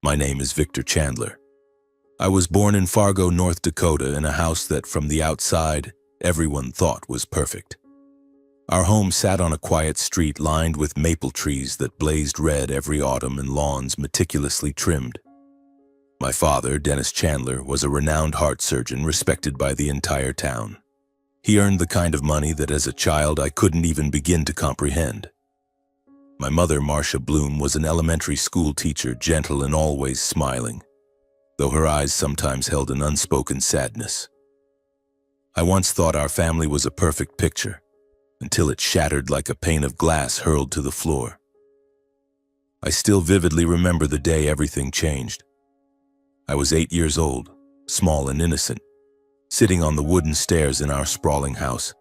My name is Victor Chandler. I was born in Fargo, North Dakota, in a house that, from the outside, everyone thought was perfect. Our home sat on a quiet street lined with maple trees that blazed red every autumn and lawns meticulously trimmed. My father, Dennis Chandler, was a renowned heart surgeon respected by the entire town. He earned the kind of money that as a child I couldn't even begin to comprehend. My mother, Marcia Bloom, was an elementary school teacher, gentle and always smiling, though her eyes sometimes held an unspoken sadness. I once thought our family was a perfect picture, until it shattered like a pane of glass hurled to the floor. I still vividly remember the day everything changed. I was 8 years old, small and innocent, sitting on the wooden stairs in our sprawling house.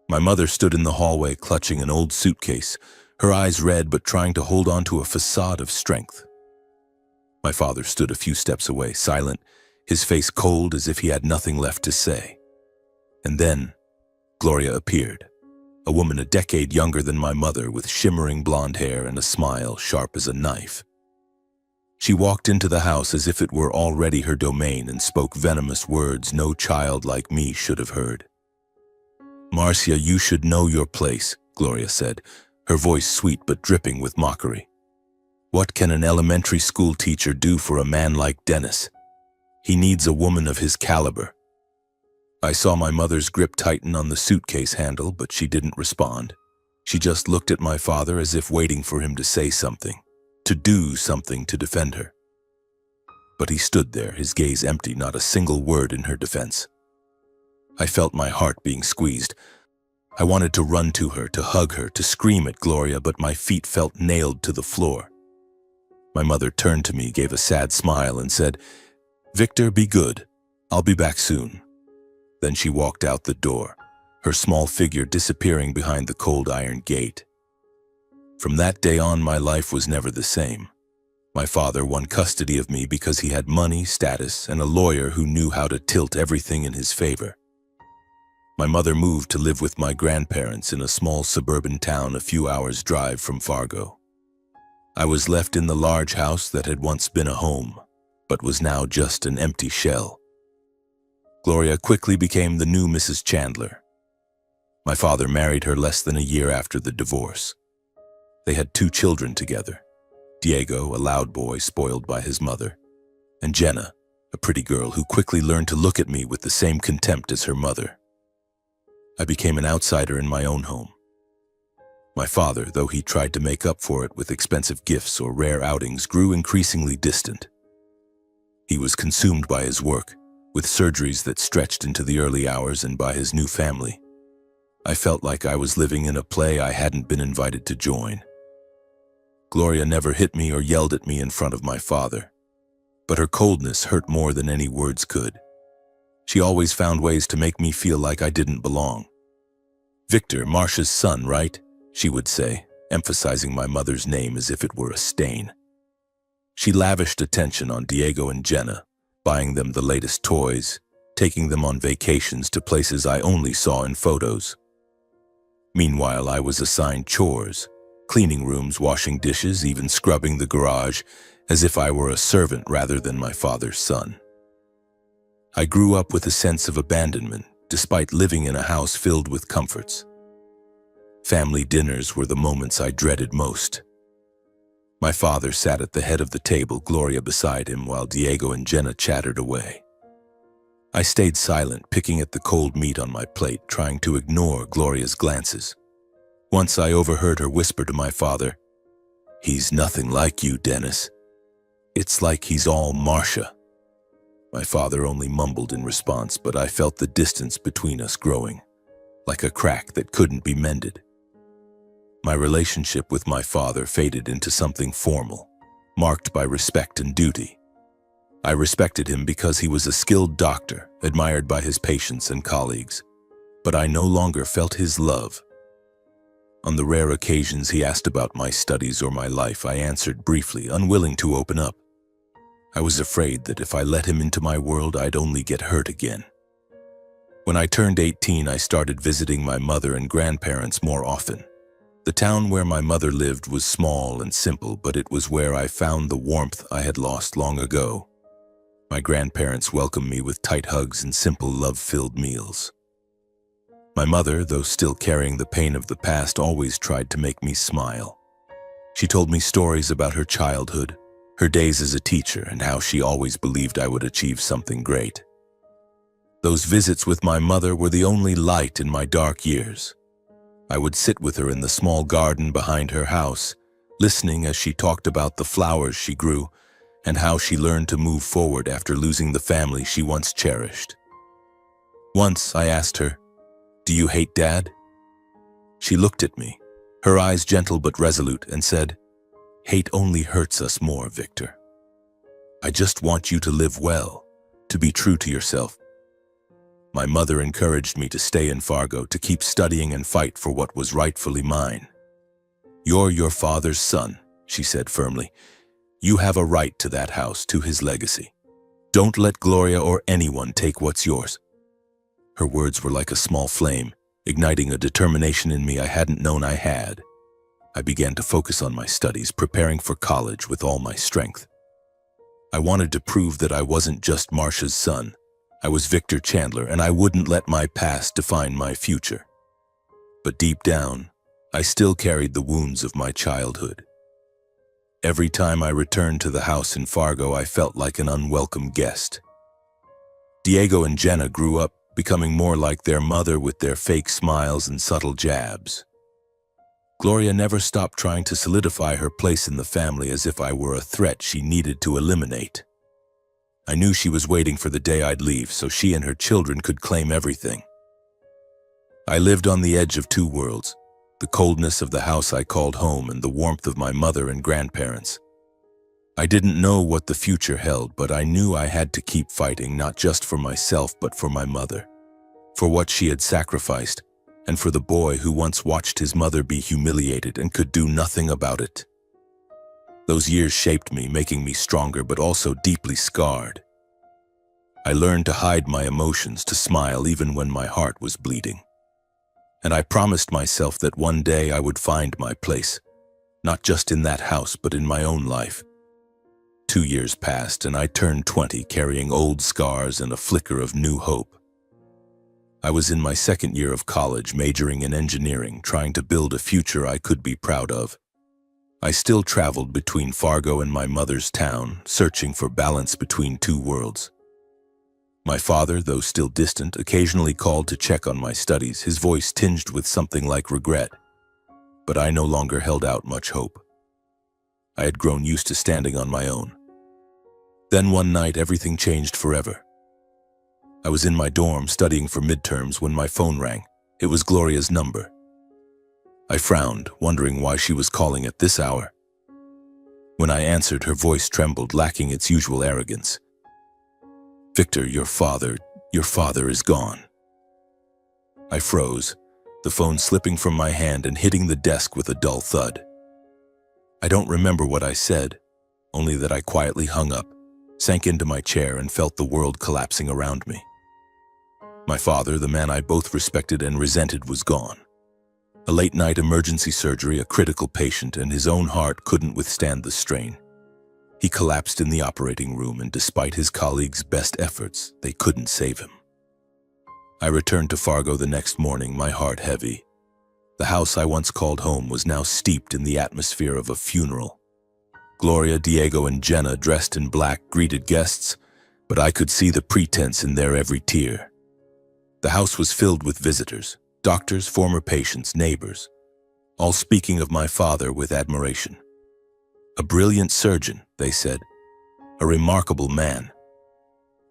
My mother stood in the hallway clutching an old suitcase, her eyes red but trying to hold on to a facade of strength. My father stood a few steps away, silent, his face cold as if he had nothing left to say. And then, Gloria appeared, a woman a decade younger than my mother with shimmering blonde hair and a smile sharp as a knife. She walked into the house as if it were already her domain and spoke venomous words no child like me should have heard. "Marcia, you should know your place," Gloria said, her voice sweet but dripping with mockery. "What can an elementary school teacher do for a man like Dennis? He needs a woman of his caliber." I saw my mother's grip tighten on the suitcase handle, but she didn't respond. She just looked at my father as if waiting for him to say something, to do something to defend her. But he stood there, his gaze empty, not a single word in her defense. I felt my heart being squeezed. I wanted to run to her, to hug her, to scream at Gloria, but my feet felt nailed to the floor. My mother turned to me, gave a sad smile, and said, "Victor, be good. I'll be back soon." Then she walked out the door, her small figure disappearing behind the cold iron gate. From that day on, my life was never the same. My father won custody of me because he had money, status, and a lawyer who knew how to tilt everything in his favor. My mother moved to live with my grandparents in a small suburban town a few hours' drive from Fargo. I was left in the large house that had once been a home, but was now just an empty shell. Gloria quickly became the new Mrs. Chandler. My father married her less than a year after the divorce. They had 2 children together, Diego, a loud boy spoiled by his mother, and Jenna, a pretty girl who quickly learned to look at me with the same contempt as her mother. I became an outsider in my own home. My father, though he tried to make up for it with expensive gifts or rare outings, grew increasingly distant. He was consumed by his work, with surgeries that stretched into the early hours, and by his new family. I felt like I was living in a play I hadn't been invited to join. Gloria never hit me or yelled at me in front of my father, but her coldness hurt more than any words could. She always found ways to make me feel like I didn't belong. "Victor, Marcia's son, right?" she would say, emphasizing my mother's name as if it were a stain. She lavished attention on Diego and Jenna, buying them the latest toys, taking them on vacations to places I only saw in photos. Meanwhile, I was assigned chores, cleaning rooms, washing dishes, even scrubbing the garage, as if I were a servant rather than my father's son. I grew up with a sense of abandonment, despite living in a house filled with comforts. Family dinners were the moments I dreaded most. My father sat at the head of the table, Gloria beside him, while Diego and Jenna chattered away. I stayed silent, picking at the cold meat on my plate, trying to ignore Gloria's glances. Once I overheard her whisper to my father, "He's nothing like you, Dennis. It's like he's all Marcia." My father only mumbled in response, but I felt the distance between us growing, like a crack that couldn't be mended. My relationship with my father faded into something formal, marked by respect and duty. I respected him because he was a skilled doctor, admired by his patients and colleagues, but I no longer felt his love. On the rare occasions he asked about my studies or my life, I answered briefly, unwilling to open up. I was afraid that if I let him into my world, I'd only get hurt again. When I turned 18, I started visiting my mother and grandparents more often. The town where my mother lived was small and simple, but it was where I found the warmth I had lost long ago. My grandparents welcomed me with tight hugs and simple love-filled meals. My mother, though still carrying the pain of the past, always tried to make me smile. She told me stories about her childhood, her days as a teacher, and how she always believed I would achieve something great. Those visits with my mother were the only light in my dark years. I would sit with her in the small garden behind her house, listening as she talked about the flowers she grew and how she learned to move forward after losing the family she once cherished. Once I asked her, "Do you hate Dad?" She looked at me, her eyes gentle but resolute, and said, "Hate only hurts us more, Victor. I just want you to live well, to be true to yourself." My mother encouraged me to stay in Fargo, to keep studying and fight for what was rightfully mine. "You're your father's son," she said firmly. "You have a right to that house, to his legacy. Don't let Gloria or anyone take what's yours." Her words were like a small flame, igniting a determination in me I hadn't known I had. I began to focus on my studies, preparing for college with all my strength. I wanted to prove that I wasn't just Marcia's son. I was Victor Chandler, and I wouldn't let my past define my future. But deep down, I still carried the wounds of my childhood. Every time I returned to the house in Fargo, I felt like an unwelcome guest. Diego and Jenna grew up, becoming more like their mother with their fake smiles and subtle jabs. Gloria never stopped trying to solidify her place in the family, as if I were a threat she needed to eliminate. I knew she was waiting for the day I'd leave so she and her children could claim everything. I lived on the edge of two worlds, the coldness of the house I called home and the warmth of my mother and grandparents. I didn't know what the future held, but I knew I had to keep fighting, not just for myself but for my mother, for what she had sacrificed, and for the boy who once watched his mother be humiliated and could do nothing about it. Those years shaped me, making me stronger but also deeply scarred. I learned to hide my emotions, to smile even when my heart was bleeding. And I promised myself that one day I would find my place, not just in that house but in my own life. 2 years passed and I turned 20, carrying old scars and a flicker of new hope. I was in my second year of college, majoring in engineering, trying to build a future I could be proud of. I still traveled between Fargo and my mother's town, searching for balance between two worlds. My father, though still distant, occasionally called to check on my studies, his voice tinged with something like regret. But I no longer held out much hope. I had grown used to standing on my own. Then one night, everything changed forever. I was in my dorm studying for midterms when my phone rang. It was Gloria's number. I frowned, wondering why she was calling at this hour. When I answered, her voice trembled, lacking its usual arrogance. "Victor, your father is gone." I froze, the phone slipping from my hand and hitting the desk with a dull thud. I don't remember what I said, only that I quietly hung up, sank into my chair, and felt the world collapsing around me. My father, the man I both respected and resented, was gone. A late-night emergency surgery, a critical patient, and his own heart couldn't withstand the strain. He collapsed in the operating room, and despite his colleagues' best efforts, they couldn't save him. I returned to Fargo the next morning, my heart heavy. The house I once called home was now steeped in the atmosphere of a funeral. Gloria, Diego, and Jenna, dressed in black, greeted guests, but I could see the pretense in their every tear. The house was filled with visitors, doctors, former patients, neighbors, all speaking of my father with admiration. A brilliant surgeon, they said, a remarkable man.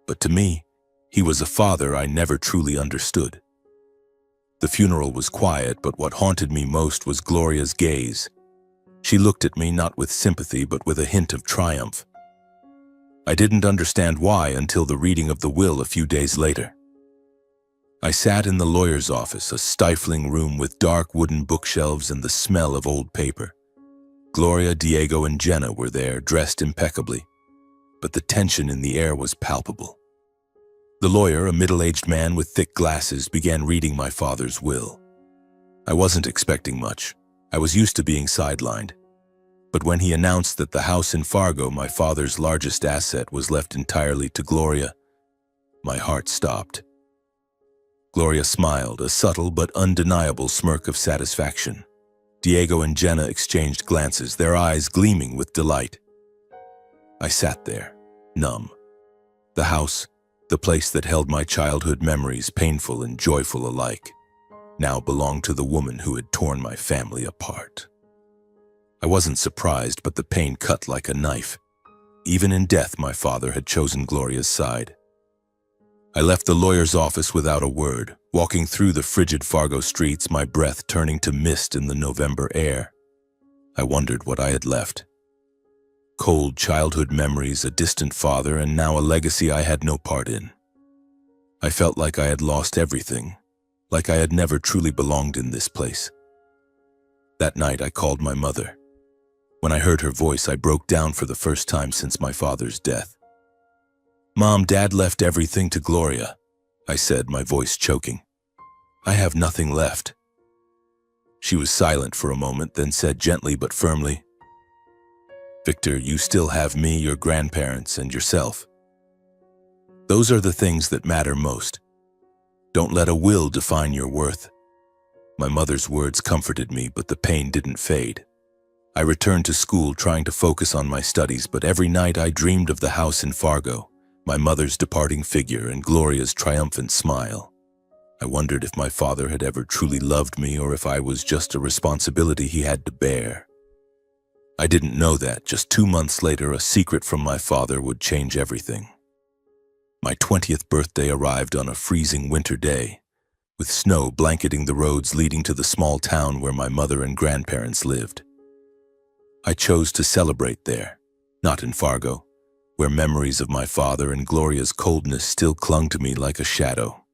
But to me, he was a father I never truly understood. The funeral was quiet, but what haunted me most was Gloria's gaze. She looked at me not with sympathy, but with a hint of triumph. I didn't understand why until the reading of the will a few days later. I sat in the lawyer's office, a stifling room with dark wooden bookshelves and the smell of old paper. Gloria, Diego, and Jenna were there, dressed impeccably, but the tension in the air was palpable. The lawyer, a middle-aged man with thick glasses, began reading my father's will. I wasn't expecting much. I was used to being sidelined. But when he announced that the house in Fargo, my father's largest asset, was left entirely to Gloria, my heart stopped. Gloria smiled, a subtle but undeniable smirk of satisfaction. Diego and Jenna exchanged glances, their eyes gleaming with delight. I sat there, numb. The house, the place that held my childhood memories, painful and joyful alike, now belonged to the woman who had torn my family apart. I wasn't surprised, but the pain cut like a knife. Even in death, my father had chosen Gloria's side. I left the lawyer's office without a word, walking through the frigid Fargo streets, my breath turning to mist in the November air. I wondered what I had left. Cold childhood memories, a distant father, and now a legacy I had no part in. I felt like I had lost everything, like I had never truly belonged in this place. That night I called my mother. When I heard her voice, I broke down for the first time since my father's death. "Mom, Dad left everything to Gloria," I said, my voice choking. "I have nothing left." She was silent for a moment, then said gently but firmly, "Victor, you still have me, your grandparents, and yourself. Those are the things that matter most. Don't let a will define your worth." My mother's words comforted me, but the pain didn't fade. I returned to school, trying to focus on my studies, but every night I dreamed of the house in Fargo, my mother's departing figure, and Gloria's triumphant smile. I wondered if my father had ever truly loved me, or if I was just a responsibility he had to bear. I didn't know that just 2 months later, a secret from my father would change everything. My 20th birthday arrived on a freezing winter day, with snow blanketing the roads leading to the small town where my mother and grandparents lived. I chose to celebrate there, not in Fargo, where memories of my father and Gloria's coldness still clung to me like a shadow.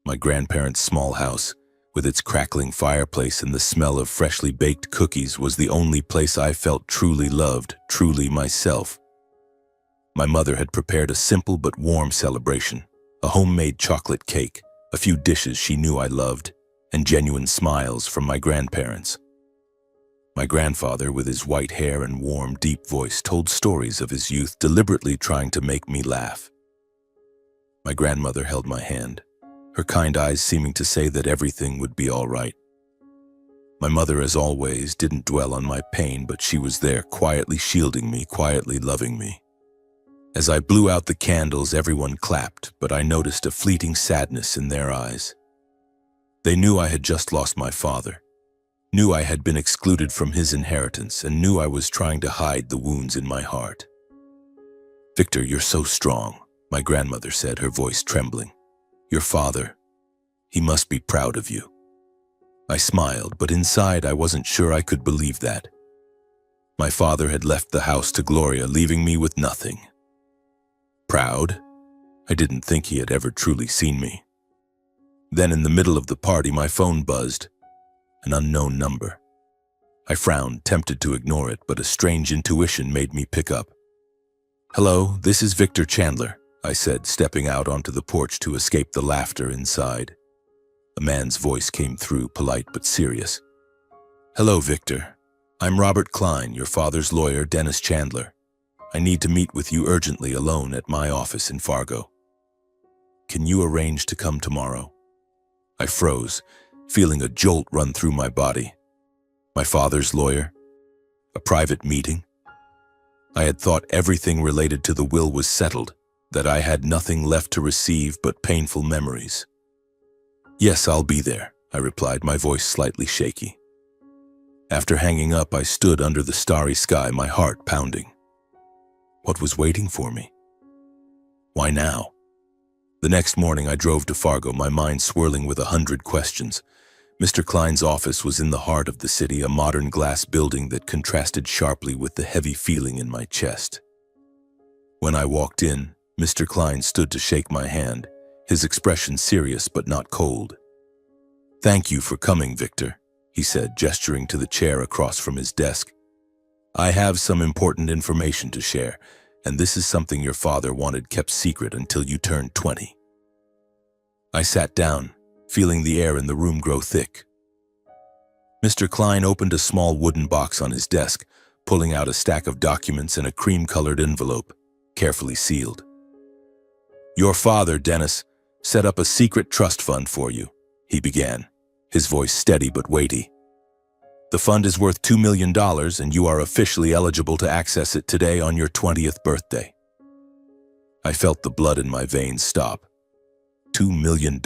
My grandparents' small house, with its crackling fireplace and the smell of freshly baked cookies, was the only place I felt truly loved, truly myself. My mother had prepared a simple but warm celebration, a homemade chocolate cake, a few dishes she knew I loved, and genuine smiles from my grandparents. My grandfather, with his white hair and warm, deep voice, told stories of his youth, deliberately trying to make me laugh. My grandmother held my hand, her kind eyes seeming to say that everything would be all right. My mother, as always, didn't dwell on my pain, but she was there, quietly shielding me, quietly loving me. As I blew out the candles, everyone clapped, but I noticed a fleeting sadness in their eyes. They knew I had just lost my father, knew I had been excluded from his inheritance, and knew I was trying to hide the wounds in my heart. "Victor, you're so strong," my grandmother said, her voice trembling. "Your father, he must be proud of you." I smiled, but inside I wasn't sure I could believe that. My father had left the house to Gloria, leaving me with nothing. Proud? I didn't think he had ever truly seen me. Then in the middle of the party, my phone buzzed. An unknown number. I frowned, tempted to ignore it, but a strange intuition made me pick up. "Hello, this is Victor Chandler," I said, stepping out onto the porch to escape the laughter inside. A man's voice came through, polite but serious. "Hello, Victor. I'm Robert Klein, your father's lawyer, Dennis Chandler. I need to meet with you urgently alone at my office in Fargo. Can you arrange to come tomorrow?" I froze, feeling a jolt run through my body. My father's lawyer? A private meeting? I had thought everything related to the will was settled, that I had nothing left to receive but painful memories. "Yes, I'll be there," I replied, my voice slightly shaky. After hanging up, I stood under the starry sky, my heart pounding. What was waiting for me? Why now? The next morning I drove to Fargo, my mind swirling with 100 questions. Mr. Klein's office was in the heart of the city, a modern glass building that contrasted sharply with the heavy feeling in my chest. When I walked in, Mr. Klein stood to shake my hand, his expression serious but not cold. "Thank you for coming, Victor," he said, gesturing to the chair across from his desk. "I have some important information to share, and this is something your father wanted kept secret until you turned 20. I sat down, feeling the air in the room grow thick. Mr. Klein opened a small wooden box on his desk, pulling out a stack of documents in a cream-colored envelope, carefully sealed. "Your father, Dennis, set up a secret trust fund for you," he began, his voice steady but weighty. "The fund is worth $2 million, and you are officially eligible to access it today on your 20th birthday." I felt the blood in my veins stop. $2 million?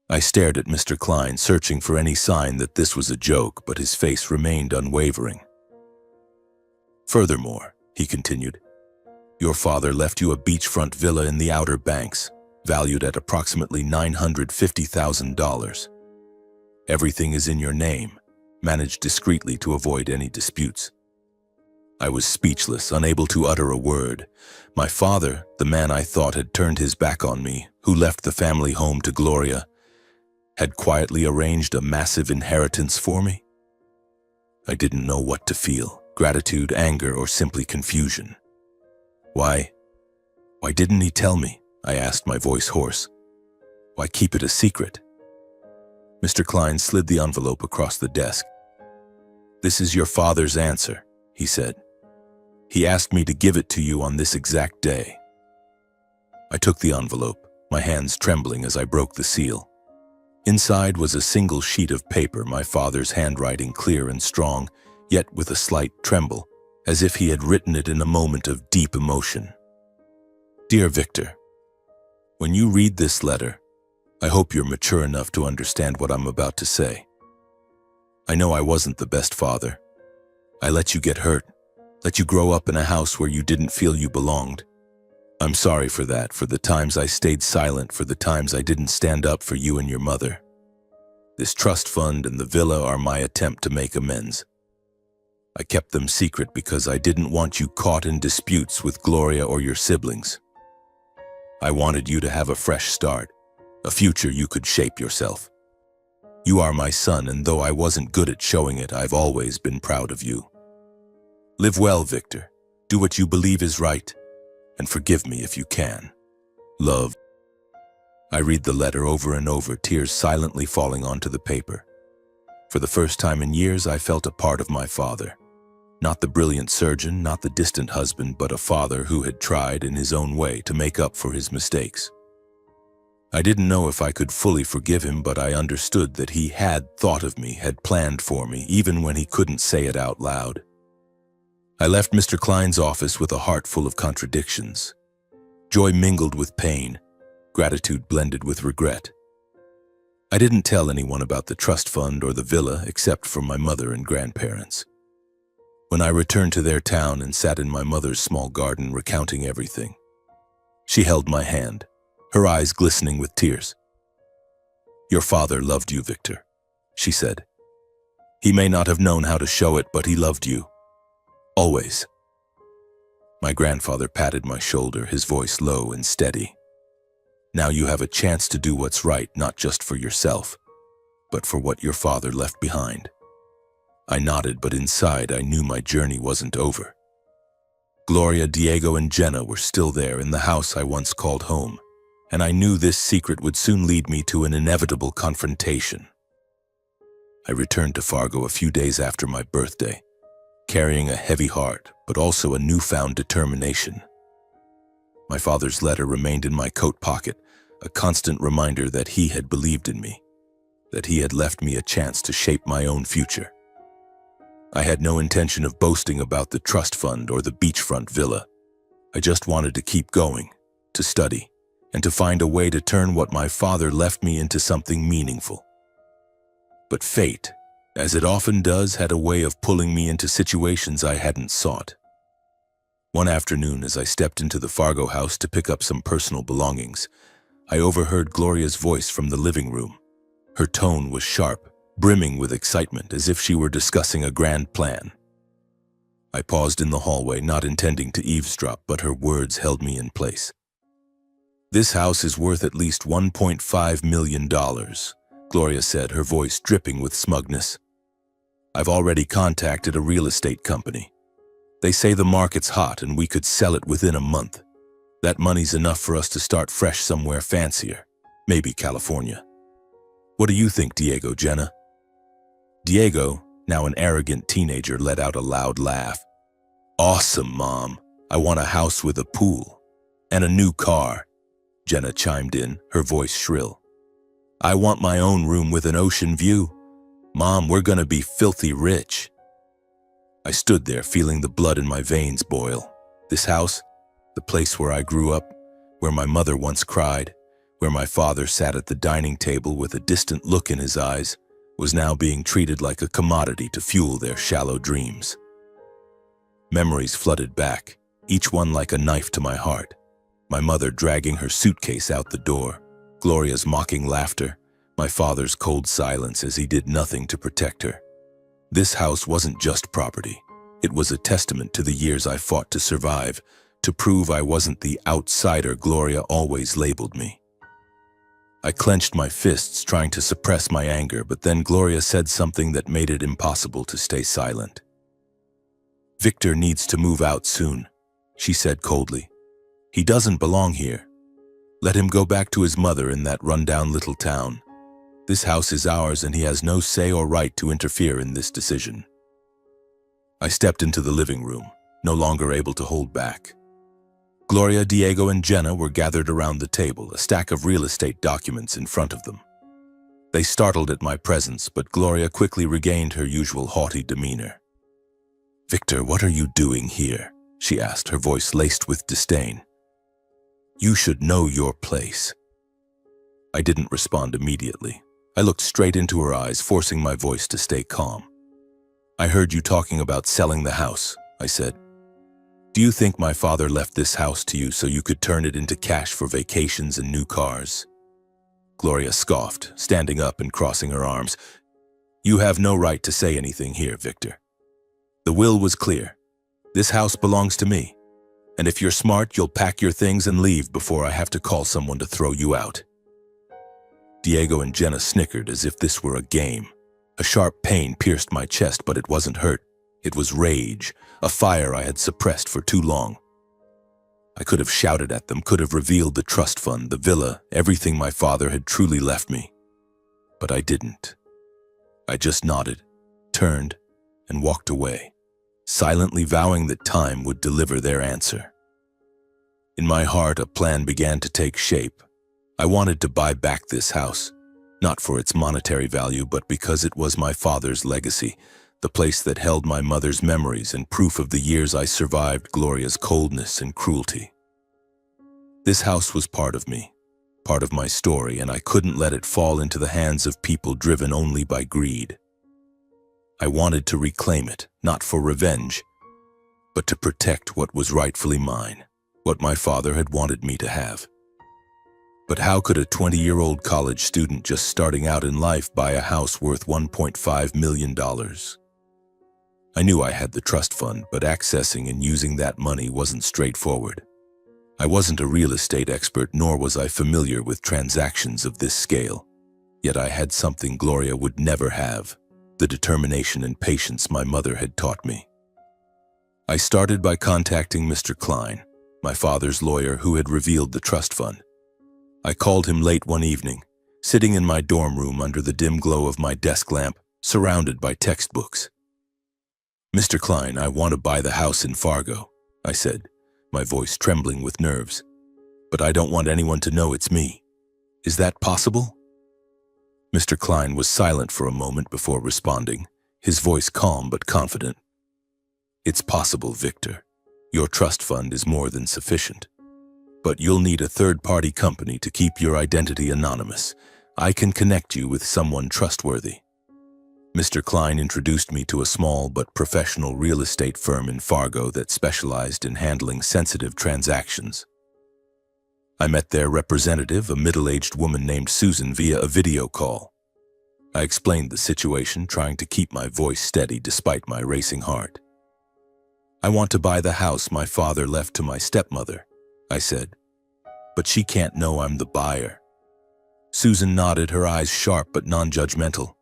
I stared at Mr. Klein, searching for any sign that this was a joke, but his face remained unwavering. "Furthermore," he continued, "your father left you a beachfront villa in the Outer Banks, valued at approximately $950,000. Everything is in your name, managed discreetly to avoid any disputes." I was speechless, unable to utter a word. My father, the man I thought had turned his back on me, who left the family home to Gloria, had quietly arranged a massive inheritance for me? I didn't know what to feel, gratitude, anger, or simply confusion. Why didn't he tell me?" I asked, my voice hoarse. "Why keep it a secret?" Mr. Klein slid the envelope across the desk. "This is your father's answer," he said. "He asked me to give it to you on this exact day." I took the envelope, my hands trembling as I broke the seal. Inside was a single sheet of paper, my father's handwriting clear and strong, yet with a slight tremble, as if he had written it in a moment of deep emotion. "Dear Victor, when you read this letter, I hope you're mature enough to understand what I'm about to say. I know I wasn't the best father. I let you get hurt, let you grow up in a house where you didn't feel you belonged. I'm sorry for that, for the times I stayed silent, for the times I didn't stand up for you and your mother. This trust fund and the villa are my attempt to make amends. I kept them secret because I didn't want you caught in disputes with Gloria or your siblings. I wanted you to have a fresh start, a future you could shape yourself. You are my son, and though I wasn't good at showing it, I've always been proud of you. Live well, Victor. Do what you believe is right, and forgive me if you can. Love." I read the letter over and over, tears silently falling onto the paper. For the first time in years, I felt a part of my father. Not the brilliant surgeon, not the distant husband, but a father who had tried in his own way to make up for his mistakes. I didn't know if I could fully forgive him, but I understood that he had thought of me, had planned for me, even when he couldn't say it out loud. I left Mr. Klein's office with a heart full of contradictions. Joy mingled with pain, gratitude blended with regret. I didn't tell anyone about the trust fund or the villa except for my mother and grandparents. When I returned to their town and sat in my mother's small garden recounting everything, she held my hand, her eyes glistening with tears. "Your father loved you, Victor," she said. "He may not have known how to show it, but he loved you. Always." My grandfather patted my shoulder, his voice low and steady. "Now you have a chance to do what's right, not just for yourself, but for what your father left behind." I nodded, but inside I knew my journey wasn't over. Gloria, Diego, and Jenna were still there in the house I once called home, and I knew this secret would soon lead me to an inevitable confrontation. I returned to Fargo a few days after my birthday, carrying a heavy heart, but also a newfound determination. My father's letter remained in my coat pocket, a constant reminder that he had believed in me, that he had left me a chance to shape my own future. I had no intention of boasting about the trust fund or the beachfront villa. I just wanted to keep going, to study, and to find a way to turn what my father left me into something meaningful. But fate, as it often does, had a way of pulling me into situations I hadn't sought. One afternoon, as I stepped into the Fargo house to pick up some personal belongings, I overheard Gloria's voice from the living room. Her tone was sharp, brimming with excitement, as if she were discussing a grand plan. I paused in the hallway, not intending to eavesdrop, but her words held me in place. "This house is worth at least $1.5 million, Gloria said, her voice dripping with smugness. "I've already contacted a real estate company. They say the market's hot and we could sell it within a month. That money's enough for us to start fresh somewhere fancier, maybe California. What do you think, Diego, Jenna?" Diego, now an arrogant teenager, let out a loud laugh. Awesome, Mom. I want a house with a pool. And a new car. Jenna chimed in, her voice shrill. I want my own room with an ocean view. Mom, we're gonna be filthy rich. I stood there feeling the blood in my veins boil. This house, the place where I grew up, where my mother once cried, where my father sat at the dining table with a distant look in his eyes, was now being treated like a commodity to fuel their shallow dreams. Memories flooded back, each one like a knife to my heart. My mother dragging her suitcase out the door, Gloria's mocking laughter, my father's cold silence as he did nothing to protect her. This house wasn't just property. It was a testament to the years I fought to survive, to prove I wasn't the outsider Gloria always labeled me. I clenched my fists trying to suppress my anger, but then Gloria said something that made it impossible to stay silent. Victor needs to move out soon, she said coldly. He doesn't belong here. Let him go back to his mother in that rundown little town. This house is ours and he has no say or right to interfere in this decision. I stepped into the living room, no longer able to hold back. Gloria, Diego, and Jenna were gathered around the table, a stack of real estate documents in front of them. They startled at my presence, but Gloria quickly regained her usual haughty demeanor. Victor, what are you doing here? She asked, her voice laced with disdain. You should know your place. I didn't respond immediately. I looked straight into her eyes, forcing my voice to stay calm. I heard you talking about selling the house, I said. Do you think my father left this house to you so you could turn it into cash for vacations and new cars? Gloria scoffed, standing up and crossing her arms. You have no right to say anything here, Victor. The will was clear. This house belongs to me. And if you're smart, you'll pack your things and leave before I have to call someone to throw you out. Diego and Jenna snickered as if this were a game. A sharp pain pierced my chest, but it wasn't hurt. It was rage, a fire I had suppressed for too long. I could have shouted at them, could have revealed the trust fund, the villa, everything my father had truly left me. But I didn't. I just nodded, turned, and walked away, silently vowing that time would deliver their answer. In my heart, a plan began to take shape. I wanted to buy back this house, not for its monetary value, but because it was my father's legacy, the place that held my mother's memories and proof of the years I survived Gloria's coldness and cruelty. This house was part of me, part of my story, and I couldn't let it fall into the hands of people driven only by greed. I wanted to reclaim it, not for revenge, but to protect what was rightfully mine, what my father had wanted me to have. But how could a 20-year-old college student just starting out in life buy a house worth $1.5 million? I knew I had the trust fund, but accessing and using that money wasn't straightforward. I wasn't a real estate expert, nor was I familiar with transactions of this scale. Yet I had something Gloria would never have, the determination and patience my mother had taught me. I started by contacting Mr. Klein, my father's lawyer who had revealed the trust fund. I called him late one evening, sitting in my dorm room under the dim glow of my desk lamp, surrounded by textbooks. Mr. Klein, I want to buy the house in Fargo, I said, my voice trembling with nerves. But I don't want anyone to know it's me. Is that possible? Mr. Klein was silent for a moment before responding, his voice calm but confident. It's possible, Victor. Your trust fund is more than sufficient. But you'll need a third-party company to keep your identity anonymous. I can connect you with someone trustworthy. Mr. Klein introduced me to a small but professional real estate firm in Fargo that specialized in handling sensitive transactions. I met their representative, a middle-aged woman named Susan, via a video call. I explained the situation, trying to keep my voice steady despite my racing heart. I want to buy the house my father left to my stepmother, I said, but she can't know I'm the buyer. Susan nodded, her eyes sharp but non-judgmental.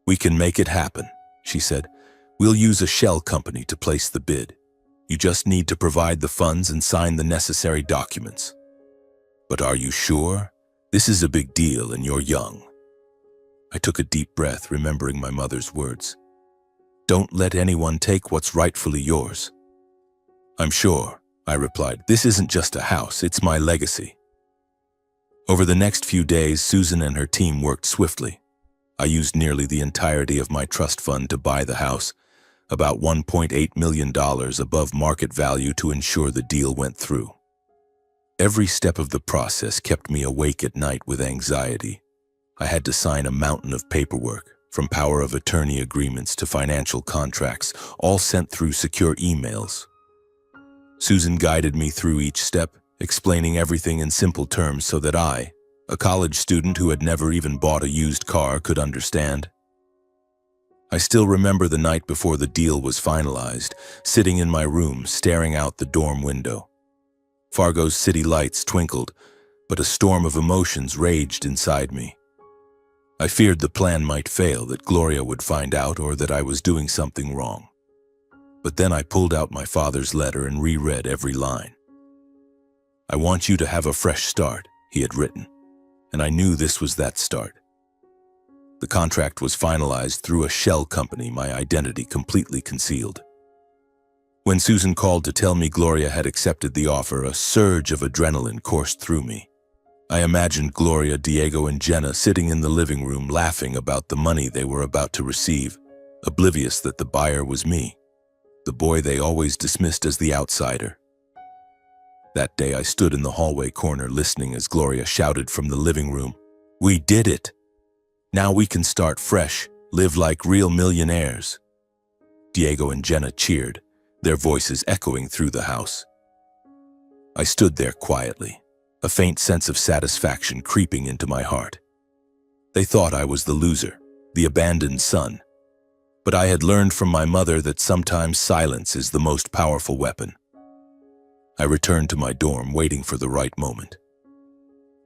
We can make it happen, she said. We'll use a shell company to place the bid. You just need to provide the funds and sign the necessary documents. But are you sure? This is a big deal and you're young. I took a deep breath, remembering my mother's words. Don't let anyone take what's rightfully yours. I'm sure, I replied. This isn't just a house, it's my legacy. Over the next few days, Susan and her team worked swiftly. I used nearly the entirety of my trust fund to buy the house, about $1.8 million above market value, to ensure the deal went through. Every step of the process kept me awake at night with anxiety. I had to sign a mountain of paperwork, from power of attorney agreements to financial contracts, all sent through secure emails. Susan guided me through each step, explaining everything in simple terms so that I, a college student who had never even bought a used car, could understand. I still remember the night before the deal was finalized, sitting in my room staring out the dorm window. Fargo's city lights twinkled, but a storm of emotions raged inside me. I feared the plan might fail, that Gloria would find out, or that I was doing something wrong. But then I pulled out my father's letter and reread every line. I want you to have a fresh start, he had written, and I knew this was that start. The contract was finalized through a shell company, my identity completely concealed. When Susan called to tell me Gloria had accepted the offer, a surge of adrenaline coursed through me. I imagined Gloria, Diego, and Jenna sitting in the living room laughing about the money they were about to receive, oblivious that the buyer was me, the boy they always dismissed as the outsider. That day I stood in the hallway corner listening as Gloria shouted from the living room, "We did it! Now we can start fresh, live like real millionaires." Diego and Jenna cheered, their voices echoing through the house. I stood there quietly, a faint sense of satisfaction creeping into my heart. They thought I was the loser, the abandoned son. But I had learned from my mother that sometimes silence is the most powerful weapon. I returned to my dorm, waiting for the right moment.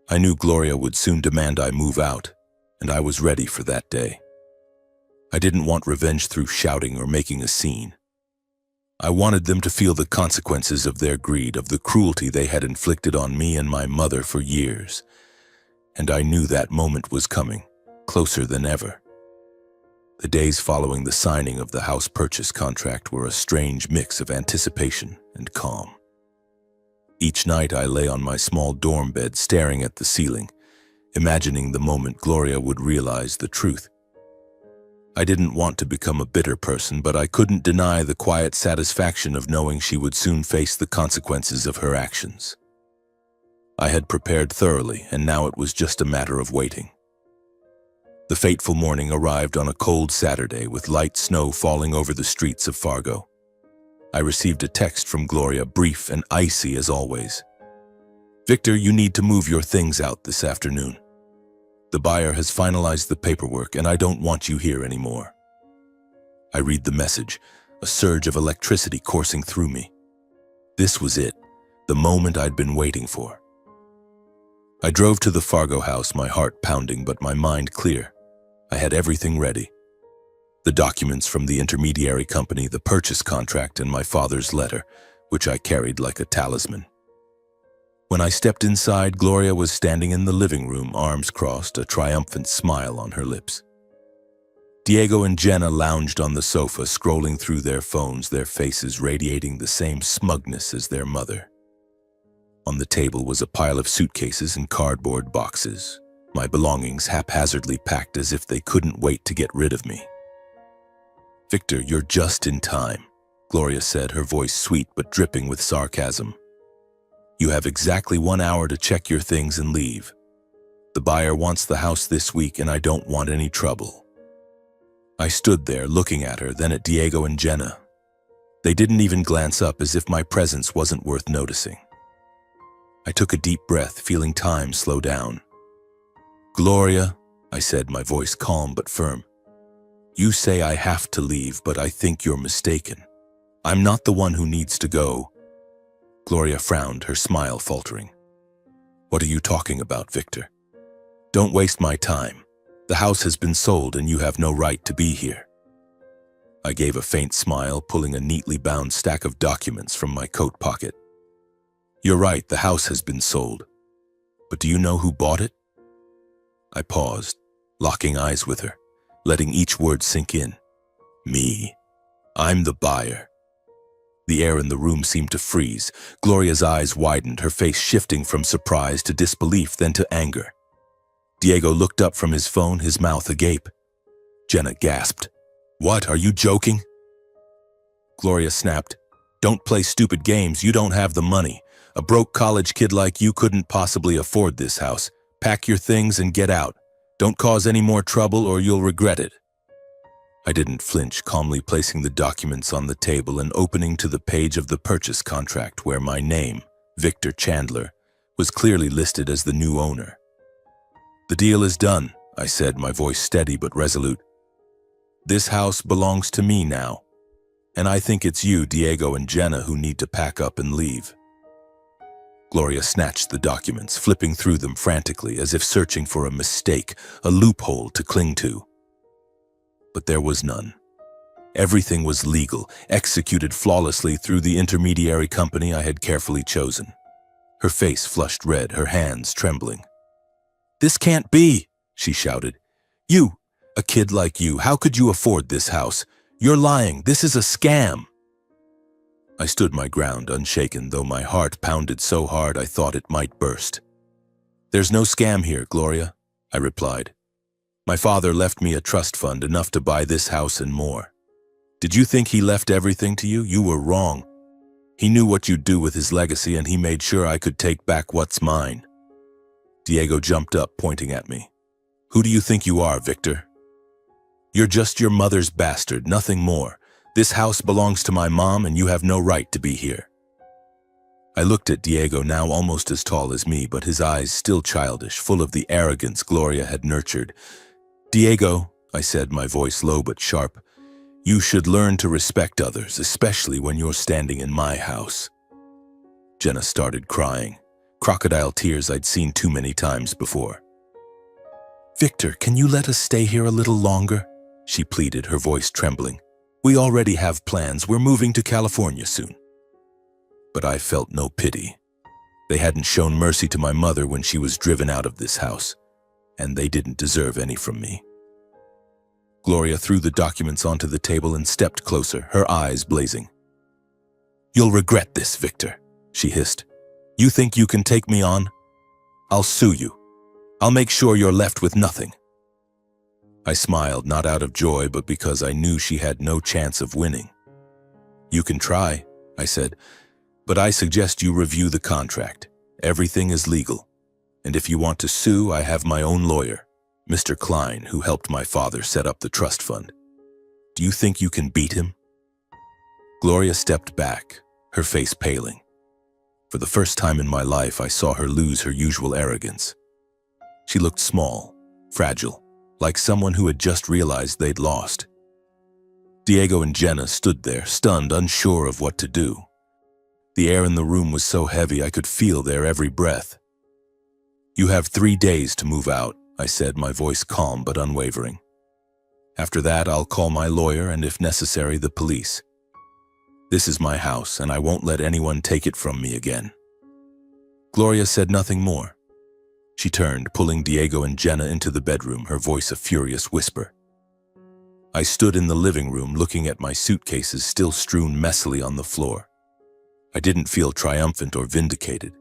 I knew Gloria would soon demand I move out, and I was ready for that day. I didn't want revenge through shouting or making a scene. I wanted them to feel the consequences of their greed, of the cruelty they had inflicted on me and my mother for years. And I knew that moment was coming, closer than ever. The days following the signing of the house purchase contract were a strange mix of anticipation and calm. Each night I lay on my small dorm bed staring at the ceiling, imagining the moment Gloria would realize the truth. I didn't want to become a bitter person, but I couldn't deny the quiet satisfaction of knowing she would soon face the consequences of her actions. I had prepared thoroughly, and now it was just a matter of waiting. The fateful morning arrived on a cold Saturday with light snow falling over the streets of Fargo. I received a text from Gloria, brief and icy as always. "Victor, you need to move your things out this afternoon. The buyer has finalized the paperwork, and I don't want you here anymore." I read the message, a surge of electricity coursing through me. This was it, the moment I'd been waiting for. I drove to the Fargo house, my heart pounding but my mind clear. I had everything ready. The documents from the intermediary company, the purchase contract, and my father's letter, which I carried like a talisman. When I stepped inside, Gloria was standing in the living room, arms crossed, a triumphant smile on her lips. Diego and Jenna lounged on the sofa, scrolling through their phones, their faces radiating the same smugness as their mother. On the table was a pile of suitcases and cardboard boxes, my belongings haphazardly packed as if they couldn't wait to get rid of me. "Victor, you're just in time," Gloria said, her voice sweet but dripping with sarcasm. "You have exactly 1 hour to check your things and leave. The buyer wants the house this week, and I don't want any trouble." I stood there looking at her, then at Diego and Jenna. They didn't even glance up, as if my presence wasn't worth noticing. I took a deep breath, feeling time slow down. "Gloria," I said, my voice calm but firm, "you say I have to leave, but I think you're mistaken. I'm not the one who needs to go." Gloria frowned, her smile faltering. "What are you talking about, Victor? Don't waste my time. The house has been sold and you have no right to be here." I gave a faint smile, pulling a neatly bound stack of documents from my coat pocket. "You're right, the house has been sold. But do you know who bought it?" I paused, locking eyes with her, letting each word sink in. Me. I'm the buyer. The air in the room seemed to freeze. Gloria's eyes widened, her face shifting from surprise to disbelief, then to anger. Diego looked up from his phone, his mouth agape. Jenna gasped. What, are you joking? Gloria snapped. Don't play stupid games, you don't have the money. A broke college kid like you couldn't possibly afford this house. Pack your things and get out. Don't cause any more trouble or you'll regret it. I didn't flinch, calmly placing the documents on the table and opening to the page of the purchase contract where my name, Victor Chandler, was clearly listed as the new owner. The deal is done, I said, my voice steady but resolute. This house belongs to me now, and I think it's you, Diego, and Jenna who need to pack up and leave. Gloria snatched the documents, flipping through them frantically as if searching for a mistake, a loophole to cling to. But there was none. Everything was legal, executed flawlessly through the intermediary company I had carefully chosen. Her face flushed red, her hands trembling. This can't be, she shouted. You, a kid like you, how could you afford this house? You're lying, this is a scam. I stood my ground unshaken, though my heart pounded so hard I thought it might burst. There's no scam here, Gloria, I replied. My father left me a trust fund enough to buy this house and more. Did you think he left everything to you? You were wrong. He knew what you'd do with his legacy and he made sure I could take back what's mine. Diego jumped up, pointing at me. Who do you think you are, Victor? You're just your mother's bastard, nothing more. This house belongs to my mom and you have no right to be here. I looked at Diego, now almost as tall as me, but his eyes still childish, full of the arrogance Gloria had nurtured. Diego, I said, my voice low but sharp, you should learn to respect others, especially when you're standing in my house. Jenna started crying, crocodile tears I'd seen too many times before. Victor, can you let us stay here a little longer? She pleaded, her voice trembling. We already have plans. We're moving to California soon. But I felt no pity. They hadn't shown mercy to my mother when she was driven out of this house, and they didn't deserve any from me. Gloria threw the documents onto the table and stepped closer, her eyes blazing. You'll regret this, Victor, she hissed. You think you can take me on? I'll sue you. I'll make sure you're left with nothing. I smiled, not out of joy, but because I knew she had no chance of winning. You can try, I said, but I suggest you review the contract. Everything is legal. And if you want to sue, I have my own lawyer, Mr. Klein, who helped my father set up the trust fund. Do you think you can beat him? Gloria stepped back, her face paling. For the first time in my life, I saw her lose her usual arrogance. She looked small, fragile, like someone who had just realized they'd lost. Diego and Jenna stood there, stunned, unsure of what to do. The air in the room was so heavy I could feel their every breath. You have 3 days to move out, I said, my voice calm but unwavering. After that, I'll call my lawyer and, if necessary, the police. This is my house, and I won't let anyone take it from me again. Gloria said nothing more. She turned, pulling Diego and Jenna into the bedroom, her voice a furious whisper. I stood in the living room looking at my suitcases still strewn messily on the floor. I didn't feel triumphant or vindicated.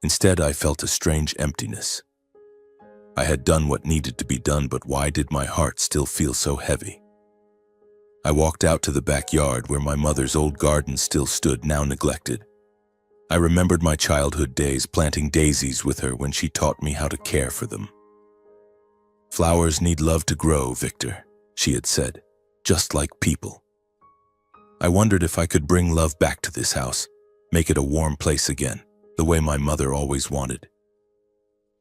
Instead, I felt a strange emptiness. I had done what needed to be done, but why did my heart still feel so heavy? I walked out to the backyard where my mother's old garden still stood, now neglected. I remembered my childhood days planting daisies with her when she taught me how to care for them. Flowers need love to grow, Victor, she had said, just like people. I wondered if I could bring love back to this house, make it a warm place again, the way my mother always wanted.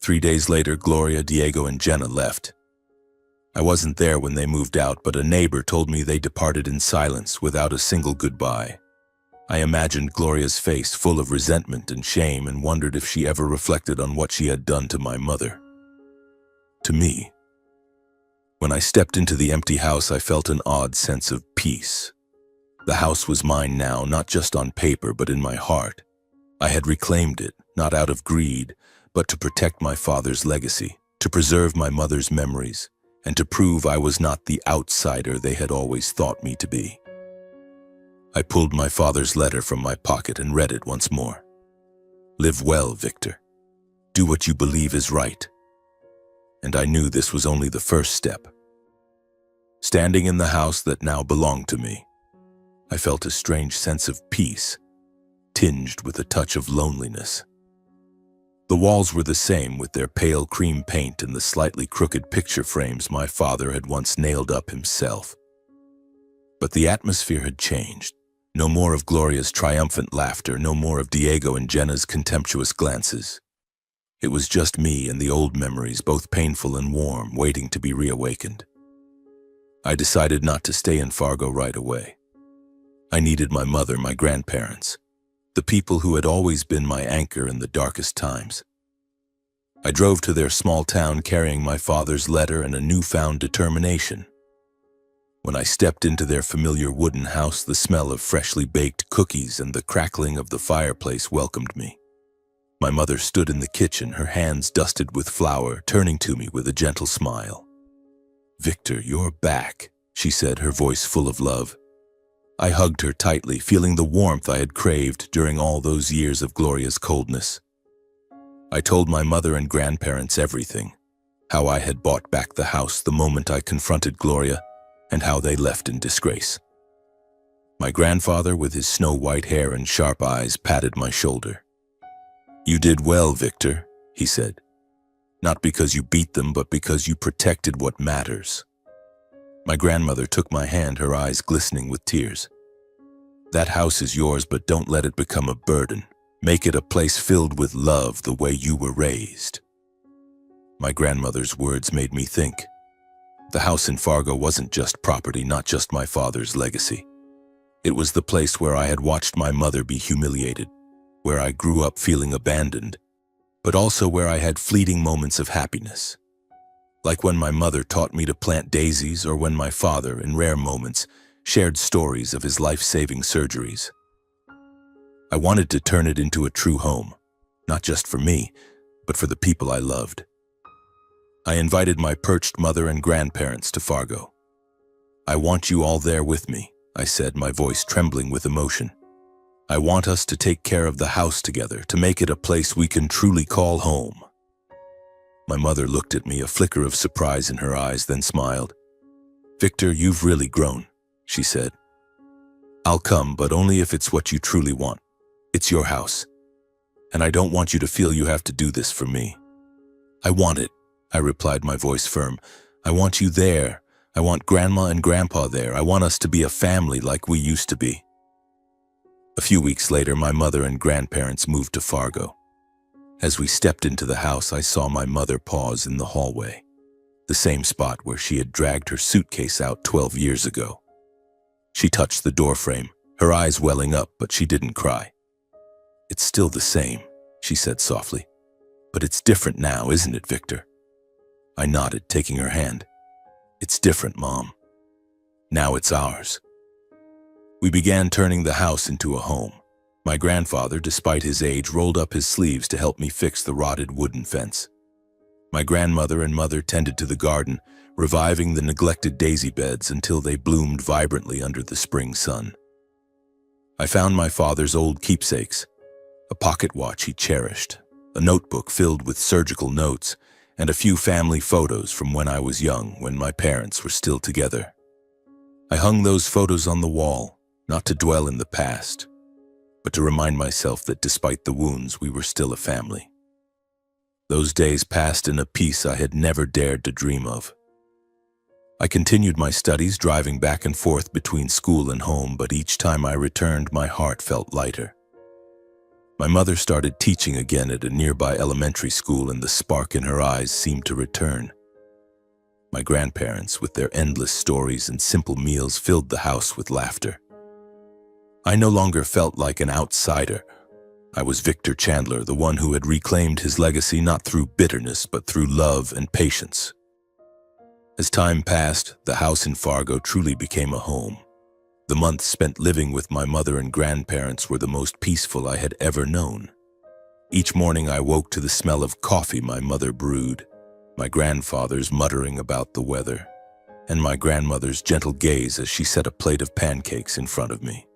3 days later, Gloria, Diego, and Jenna left. I wasn't there when they moved out, but a neighbor told me they departed in silence without a single goodbye. I imagined Gloria's face full of resentment and shame and wondered if she ever reflected on what she had done to my mother. To me. When I stepped into the empty house, I felt an odd sense of peace. The house was mine now, not just on paper, but in my heart. I had reclaimed it, not out of greed, but to protect my father's legacy, to preserve my mother's memories, and to prove I was not the outsider they had always thought me to be. I pulled my father's letter from my pocket and read it once more. "Live well, Victor. Do what you believe is right." And I knew this was only the first step. Standing in the house that now belonged to me, I felt a strange sense of peace, tinged with a touch of loneliness. The walls were the same, with their pale cream paint and the slightly crooked picture frames my father had once nailed up himself. But the atmosphere had changed. No more of Gloria's triumphant laughter, no more of Diego and Jenna's contemptuous glances. It was just me and the old memories, both painful and warm, waiting to be reawakened. I decided not to stay in Fargo right away. I needed my mother, my grandparents, the people who had always been my anchor in the darkest times. I drove to their small town carrying my father's letter and a newfound determination. When I stepped into their familiar wooden house, the smell of freshly baked cookies and the crackling of the fireplace welcomed me. My mother stood in the kitchen, her hands dusted with flour, turning to me with a gentle smile. "Victor, you're back," she said, her voice full of love. I hugged her tightly, feeling the warmth I had craved during all those years of Gloria's coldness. I told my mother and grandparents everything, how I had bought back the house the moment I confronted Gloria, and how they left in disgrace. My grandfather, with his snow-white hair and sharp eyes, patted my shoulder. "You did well, Victor," he said. "Not because you beat them, but because you protected what matters." My grandmother took my hand, her eyes glistening with tears. "That house is yours, but don't let it become a burden. Make it a place filled with love the way you were raised." My grandmother's words made me think. The house in Fargo wasn't just property, not just my father's legacy. It was the place where I had watched my mother be humiliated, where I grew up feeling abandoned, but also where I had fleeting moments of happiness. Like when my mother taught me to plant daisies, or when my father, in rare moments, shared stories of his life-saving surgeries. I wanted to turn it into a true home, not just for me, but for the people I loved. I invited my perched mother and grandparents to Fargo. "I want you all there with me," I said, my voice trembling with emotion. "I want us to take care of the house together, to make it a place we can truly call home." My mother looked at me, a flicker of surprise in her eyes, then smiled. "Victor, you've really grown," she said. "I'll come, but only if it's what you truly want. It's your house, and I don't want you to feel you have to do this for me." "I want it," I replied, my voice firm. "I want you there. I want Grandma and Grandpa there. I want us to be a family like we used to be." A few weeks later, my mother and grandparents moved to Fargo. As we stepped into the house, I saw my mother pause in the hallway, the same spot where she had dragged her suitcase out 12 years ago. She touched the doorframe, her eyes welling up, but she didn't cry. "It's still the same," she said softly. "But it's different now, isn't it, Victor?" I nodded, taking her hand. "It's different, Mom. Now it's ours." We began turning the house into a home. My grandfather, despite his age, rolled up his sleeves to help me fix the rotted wooden fence. My grandmother and mother tended to the garden, reviving the neglected daisy beds until they bloomed vibrantly under the spring sun. I found my father's old keepsakes, a pocket watch he cherished, a notebook filled with surgical notes, and a few family photos from when I was young, when my parents were still together. I hung those photos on the wall, not to dwell in the past, but to remind myself that despite the wounds, we were still a family. Those days passed in a peace I had never dared to dream of. I continued my studies, driving back and forth between school and home, but each time I returned, my heart felt lighter. My mother started teaching again at a nearby elementary school, and the spark in her eyes seemed to return. My grandparents, with their endless stories and simple meals, filled the house with laughter. I no longer felt like an outsider. I was Victor Chandler, the one who had reclaimed his legacy not through bitterness, but through love and patience. As time passed, the house in Fargo truly became a home. The months spent living with my mother and grandparents were the most peaceful I had ever known. Each morning I woke to the smell of coffee my mother brewed, my grandfather's muttering about the weather, and my grandmother's gentle gaze as she set a plate of pancakes in front of me.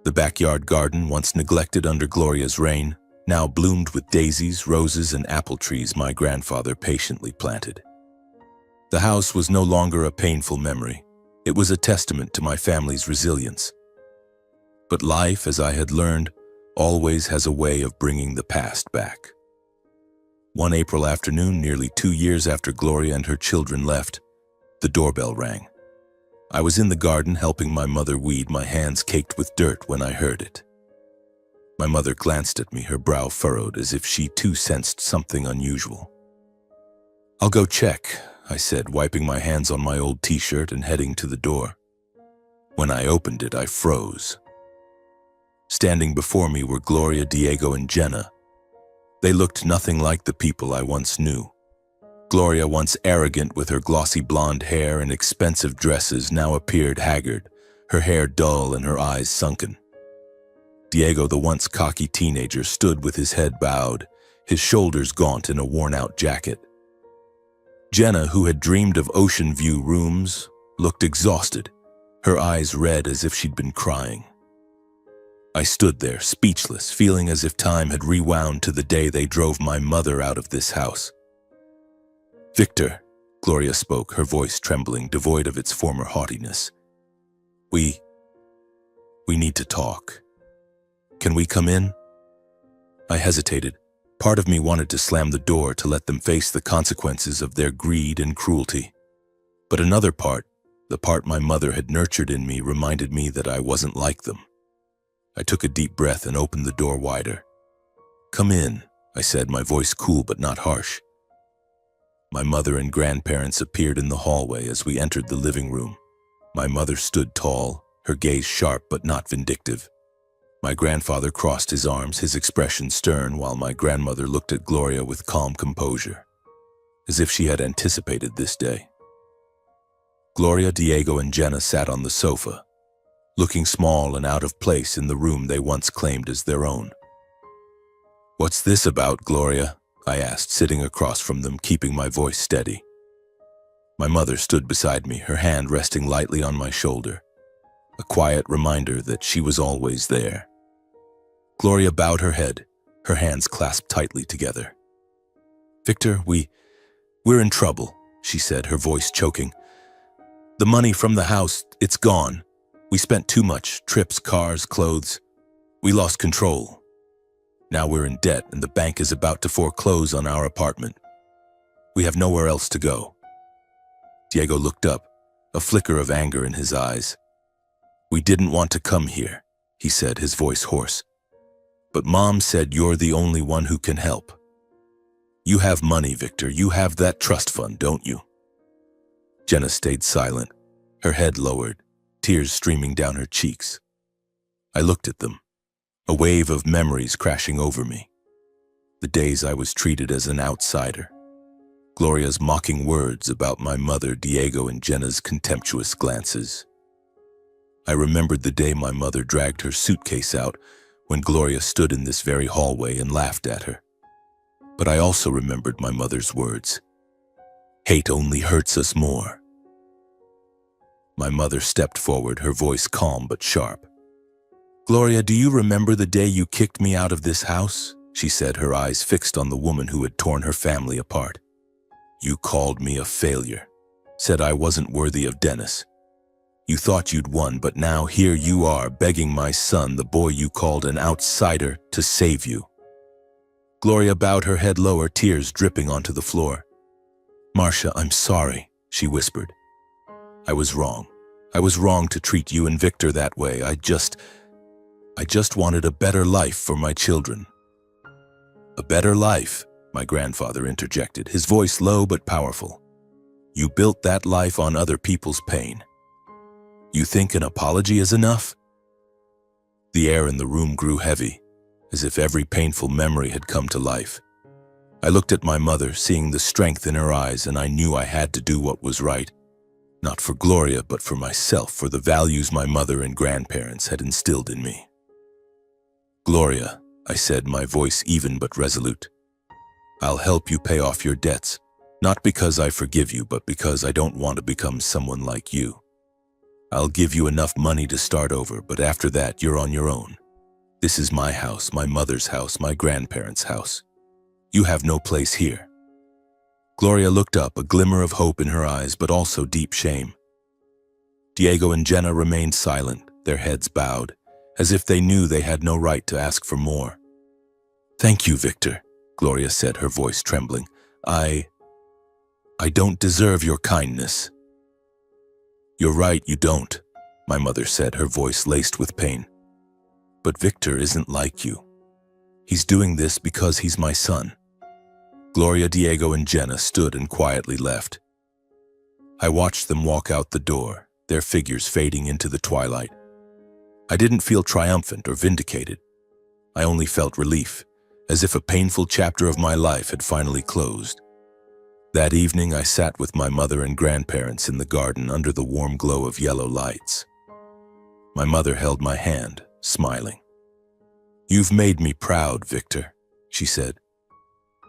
The backyard garden, once neglected under Gloria's reign, now bloomed with daisies, roses, and apple trees my grandfather patiently planted. The house was no longer a painful memory. It was a testament to my family's resilience. But life, as I had learned, always has a way of bringing the past back. One April afternoon, nearly 2 years after Gloria and her children left, the doorbell rang. I was in the garden helping my mother weed, my hands caked with dirt, when I heard it. My mother glanced at me, her brow furrowed, as if she too sensed something unusual. "I'll go check," I said, wiping my hands on my old t-shirt and heading to the door. When I opened it, I froze. Standing before me were Gloria, Diego, and Jenna. They looked nothing like the people I once knew. Gloria, once arrogant with her glossy blonde hair and expensive dresses, now appeared haggard, her hair dull and her eyes sunken. Diego, the once cocky teenager, stood with his head bowed, his shoulders gaunt in a worn-out jacket. Jenna, who had dreamed of ocean view rooms, looked exhausted, her eyes red as if she'd been crying. I stood there, speechless, feeling as if time had rewound to the day they drove my mother out of this house. "Victor," Gloria spoke, her voice trembling, devoid of its former haughtiness. We need to talk. Can we come in?" I hesitated. Part of me wanted to slam the door to let them face the consequences of their greed and cruelty. But another part, the part my mother had nurtured in me, reminded me that I wasn't like them. I took a deep breath and opened the door wider. "Come in," I said, my voice cool but not harsh. My mother and grandparents appeared in the hallway as we entered the living room. My mother stood tall, her gaze sharp but not vindictive. My grandfather crossed his arms, his expression stern, while my grandmother looked at Gloria with calm composure, as if she had anticipated this day. Gloria, Diego, and Jenna sat on the sofa, looking small and out of place in the room they once claimed as their own. "What's this about, Gloria?" I asked, sitting across from them, keeping my voice steady. My mother stood beside me, her hand resting lightly on my shoulder, a quiet reminder that she was always there. Gloria bowed her head, her hands clasped tightly together. "Victor, we're in trouble," she said, her voice choking. "The money from the house, it's gone. We spent too much, trips, cars, clothes. We lost control. Now we're in debt and the bank is about to foreclose on our apartment. We have nowhere else to go." Diego looked up, a flicker of anger in his eyes. "We didn't want to come here," he said, his voice hoarse. "But Mom said you're the only one who can help. You have money, Victor. You have that trust fund, don't you?" Jenna stayed silent, her head lowered, tears streaming down her cheeks. I looked at them, a wave of memories crashing over me. The days I was treated as an outsider. Gloria's mocking words about my mother, Diego, and Jenna's contemptuous glances. I remembered the day my mother dragged her suitcase out when Gloria stood in this very hallway and laughed at her. But I also remembered my mother's words. "Hate only hurts us more." My mother stepped forward, her voice calm but sharp. "Gloria, do you remember the day you kicked me out of this house?" she said, her eyes fixed on the woman who had torn her family apart. "You called me a failure, said I wasn't worthy of Dennis. You thought you'd won, but now here you are begging my son, the boy you called an outsider, to save you." Gloria bowed her head lower, tears dripping onto the floor. "Marcia, I'm sorry," she whispered. "I was wrong. I was wrong to treat you and Victor that way. I just wanted a better life for my children." "A better life?" my grandfather interjected, his voice low but powerful. "You built that life on other people's pain. You think an apology is enough?" The air in the room grew heavy, as if every painful memory had come to life. I looked at my mother, seeing the strength in her eyes, and I knew I had to do what was right. Not for Gloria, but for myself, for the values my mother and grandparents had instilled in me. "Gloria," I said, my voice even but resolute, "I'll help you pay off your debts, Not because I forgive you, but because I don't want to become someone like you. I'll give you enough money to start over, but after that, you're on your own. This is my house, my mother's house, my grandparents' house. You have no place here." Gloria looked up, a glimmer of hope in her eyes, but also deep shame. Diego and Jenna remained silent, their heads bowed, as if they knew they had no right to ask for more. "Thank you, Victor," Gloria said, her voice trembling. I don't deserve your kindness." "You're right, you don't," my mother said, her voice laced with pain. "But Victor isn't like you. He's doing this because he's my son." Gloria, Diego, and Jenna stood and quietly left. I watched them walk out the door, their figures fading into the twilight. I didn't feel triumphant or vindicated. I only felt relief, as if a painful chapter of my life had finally closed. That evening, I sat with my mother and grandparents in the garden under the warm glow of yellow lights. My mother held my hand, smiling. "You've made me proud, Victor," she said.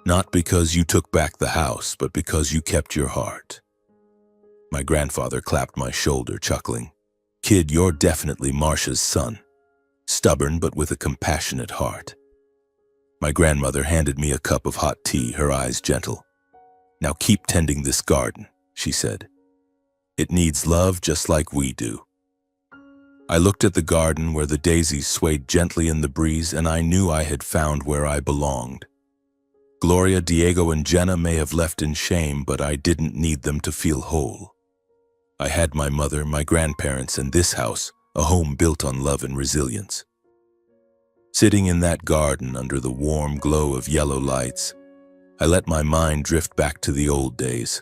"Not because you took back the house, but because you kept your heart." My grandfather clapped my shoulder, chuckling. "Kid, you're definitely Marcia's son. Stubborn, but with a compassionate heart." My grandmother handed me a cup of hot tea, her eyes gentle. "Now keep tending this garden," she said. "It needs love just like we do." I looked at the garden where the daisies swayed gently in the breeze, and I knew I had found where I belonged. Gloria, Diego, and Jenna may have left in shame, but I didn't need them to feel whole. I had my mother, my grandparents, and this house, a home built on love and resilience. Sitting in that garden under the warm glow of yellow lights, I let my mind drift back to the old days.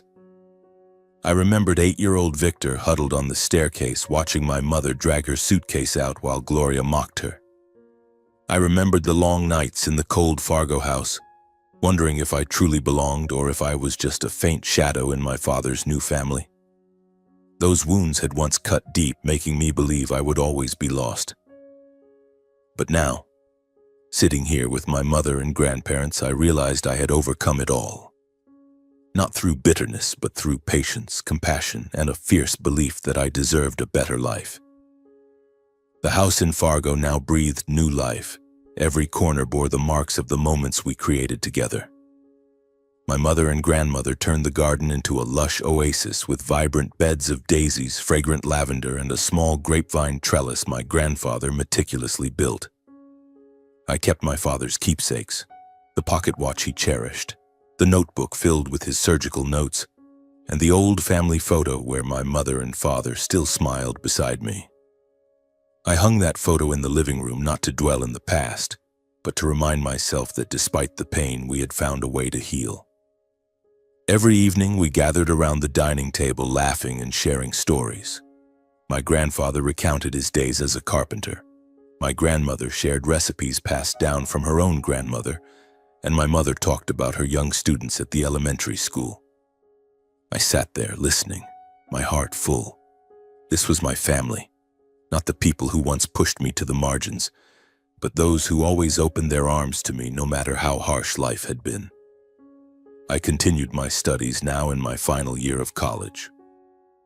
I remembered 8-year-old Victor huddled on the staircase watching my mother drag her suitcase out while Gloria mocked her. I remembered the long nights in the cold Fargo house, wondering if I truly belonged or if I was just a faint shadow in my father's new family. Those wounds had once cut deep, making me believe I would always be lost. But now, sitting here with my mother and grandparents, I realized I had overcome it all. Not through bitterness, but through patience, compassion, and a fierce belief that I deserved a better life. The house in Fargo now breathed new life. Every corner bore the marks of the moments we created together. My mother and grandmother turned the garden into a lush oasis with vibrant beds of daisies, fragrant lavender, and a small grapevine trellis my grandfather meticulously built. I kept my father's keepsakes, the pocket watch he cherished, the notebook filled with his surgical notes, and the old family photo where my mother and father still smiled beside me. I hung that photo in the living room not to dwell in the past, but to remind myself that despite the pain, we had found a way to heal. Every evening, we gathered around the dining table laughing and sharing stories. My grandfather recounted his days as a carpenter. My grandmother shared recipes passed down from her own grandmother, and my mother talked about her young students at the elementary school. I sat there listening, my heart full. This was my family. Not the people who once pushed me to the margins, but those who always opened their arms to me no matter how harsh life had been. I continued my studies now in my final year of college.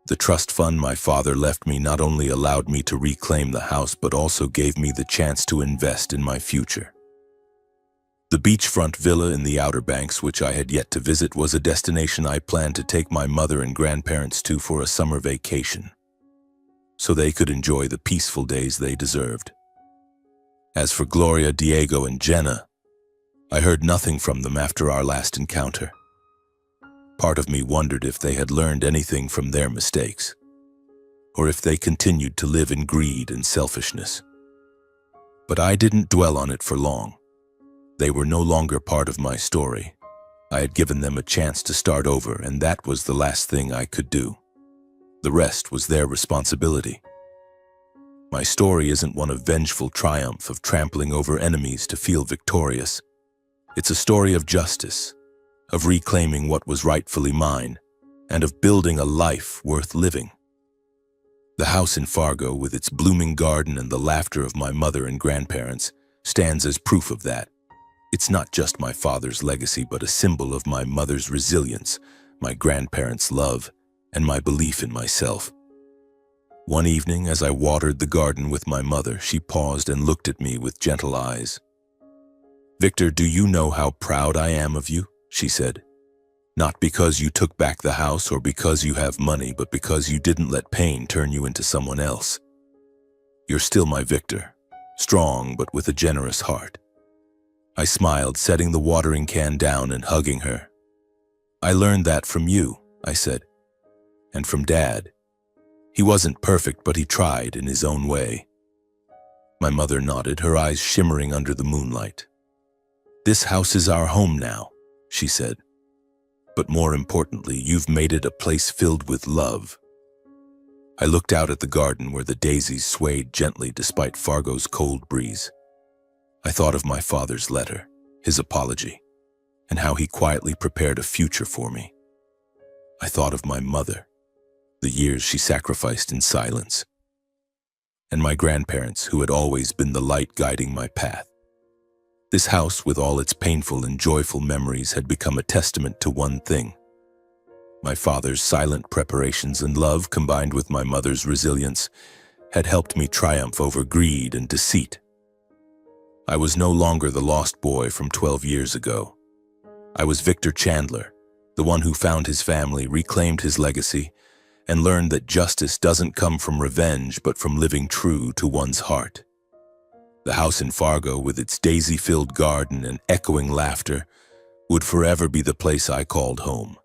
The trust fund my father left me not only allowed me to reclaim the house, but also gave me the chance to invest in my future. The beachfront villa in the Outer Banks, which I had yet to visit, was a destination I planned to take my mother and grandparents to for a summer vacation, so they could enjoy the peaceful days they deserved. As for Gloria, Diego, and Jenna, I heard nothing from them after our last encounter. Part of me wondered if they had learned anything from their mistakes, or if they continued to live in greed and selfishness. But I didn't dwell on it for long. They were no longer part of my story. I had given them a chance to start over, and that was the last thing I could do. The rest was their responsibility. My story isn't one of vengeful triumph, of trampling over enemies to feel victorious. It's a story of justice, of reclaiming what was rightfully mine, and of building a life worth living. The house in Fargo, with its blooming garden and the laughter of my mother and grandparents, stands as proof of that. It's not just my father's legacy, but a symbol of my mother's resilience, my grandparents' love, and my belief in myself. One evening, as I watered the garden with my mother, she paused and looked at me with gentle eyes. "Victor, do you know how proud I am of you?" she said. "Not because you took back the house or because you have money, but because you didn't let pain turn you into someone else. You're still my Victor, strong but with a generous heart." I smiled, setting the watering can down and hugging her. "I learned that from you," I said, "and from Dad. He wasn't perfect, but he tried in his own way." My mother nodded, her eyes shimmering under the moonlight. "This house is our home now," she said. "But more importantly, you've made it a place filled with love." I looked out at the garden where the daisies swayed gently despite Fargo's cold breeze. I thought of my father's letter, his apology, and how he quietly prepared a future for me. I thought of my mother, the years she sacrificed in silence, and my grandparents who had always been the light guiding my path. This house, with all its painful and joyful memories, had become a testament to one thing. My father's silent preparations and love, combined with my mother's resilience, had helped me triumph over greed and deceit. I was no longer the lost boy from 12 years ago. I was Victor Chandler, the one who found his family, reclaimed his legacy, and learned that justice doesn't come from revenge but from living true to one's heart. The house in Fargo, with its daisy-filled garden and echoing laughter, would forever be the place I called home.